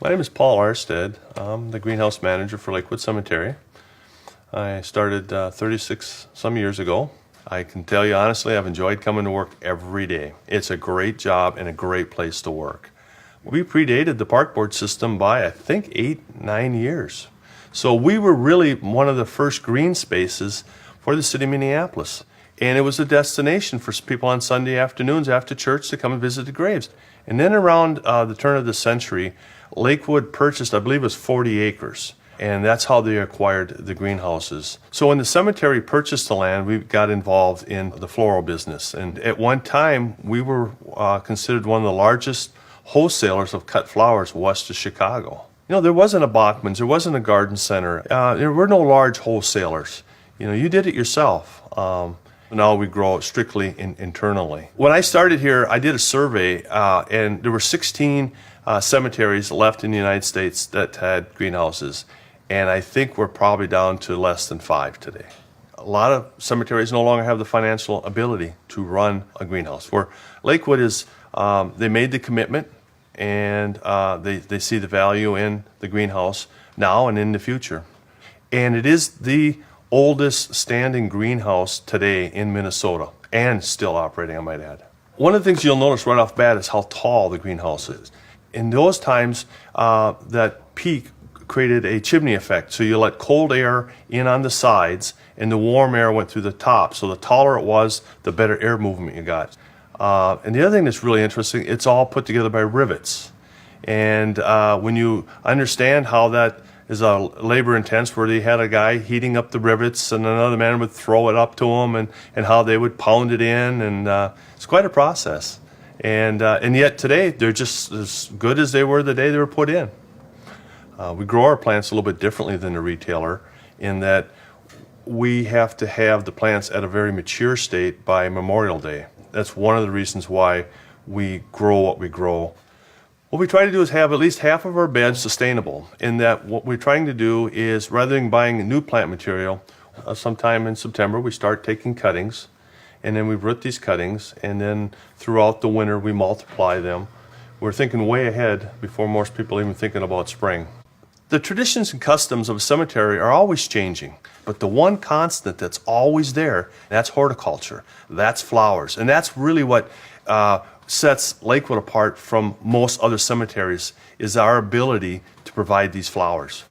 My name is Paul Arstead. I'm the greenhouse manager for Lakewood Cemetery. I started 36 some years ago. I can tell you honestly, I've enjoyed coming to work every day. It's a great job and a great place to work. We predated the park board system by, I think, 8-9 years. So we were really one of the first green spaces for the city of Minneapolis. And it was a destination for people on Sunday afternoons after church to come and visit the graves. And then around the turn of the century, Lakewood purchased, I believe it was 40 acres. And that's how they acquired the greenhouses. So when the cemetery purchased the land, we got involved in the floral business. And at one time, we were considered one of the largest wholesalers of cut flowers west of Chicago. You know, there wasn't a Bachman's, there wasn't a garden center. There were no large wholesalers. You know, you did it yourself. Now we grow strictly internally. When I started here, I did a survey, and there were 16 cemeteries left in the United States that had greenhouses, and I think we're probably down to less than 5 today. A lot of cemeteries no longer have the financial ability to run a greenhouse. Where Lakewood is, they made the commitment, and they see the value in the greenhouse now and in the future. And it is the oldest standing greenhouse today in Minnesota, and still operating, I might add. One of the things you'll notice right off the bat is how tall the greenhouse is. In those times, that peak created a chimney effect. So you let cold air in on the sides, and the warm air went through the top. So the taller it was, the better air movement you got. And the other thing that's really interesting, it's all put together by rivets. And when you understand how that is labor intense, where they had a guy heating up the rivets and another man would throw it up to them, and how they would pound it in, and it's quite a process. And yet today they're just as good as they were the day they were put in. We grow our plants a little bit differently than the retailer in that we have to have the plants at a very mature state by Memorial Day. That's one of the reasons why we grow what we grow. What we try to do is have at least half of our beds sustainable, in that what we're trying to do is, rather than buying new plant material, sometime in September we start taking cuttings, and then we root these cuttings, and then throughout the winter we multiply them. We're thinking way ahead before most people are even thinking about spring. The traditions and customs of a cemetery are always changing, but the one constant that's always there, that's horticulture, that's flowers, and that's really what sets Lakewood apart from most other cemeteries, is our ability to provide these flowers.